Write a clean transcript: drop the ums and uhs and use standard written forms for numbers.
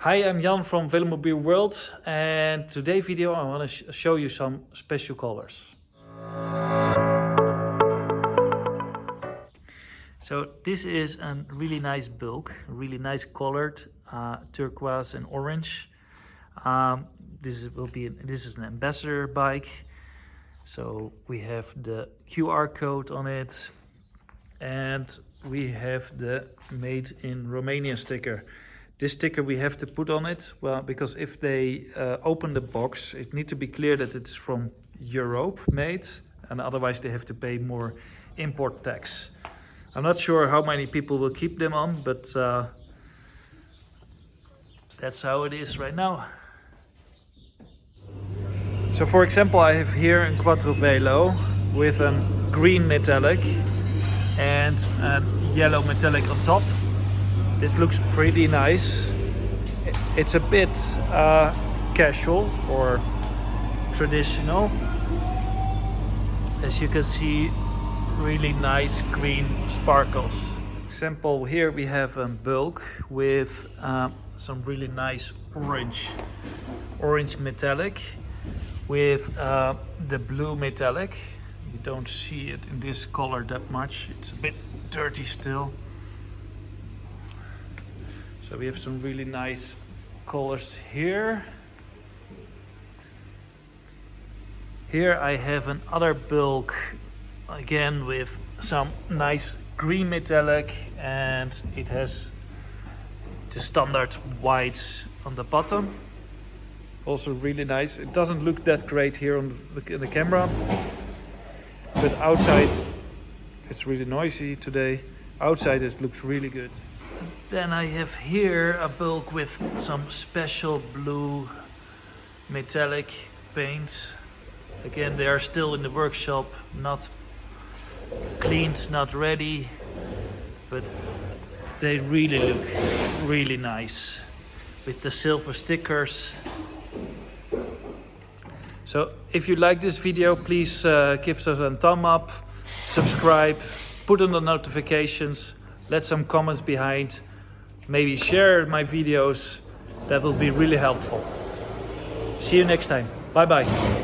Hi, I'm Jan from Velomobile World, and today's video I want to show you some special colors. So this is a really nice bulk, really nice colored turquoise and orange. This is an ambassador bike. So we have the QR code on it, and we have the Made in Romania sticker. This sticker we have to put on it, well, because if they open the box, it needs to be clear that it's from Europe made, and otherwise they have to pay more import tax. I'm not sure how many people will keep them on, but that's how it is right now. So for example, I have here a Quattro Velo with a green metallic and a yellow metallic on top. This looks pretty nice. It's a bit casual or traditional. As you can see, really nice green sparkles. For example, here we have a bulk with some really nice orange metallic with the blue metallic. You don't see it in this color that much. It's a bit dirty still. So we have some really nice colors here. Here I have another bulk, again with some nice green metallic, and it has the standard white on the bottom. Also really nice. It doesn't look that great here on the camera, but outside it's really noisy today. Outside it looks really good. Then I have here a bulk with some special blue metallic paint. Again, they are still in the workshop, not cleaned, not ready, but they really look really nice with the silver stickers. So if you like this video, please give us a thumb up, subscribe, put on the notifications, let some comments behind, maybe share my videos. That will be really helpful. See you next time. Bye bye.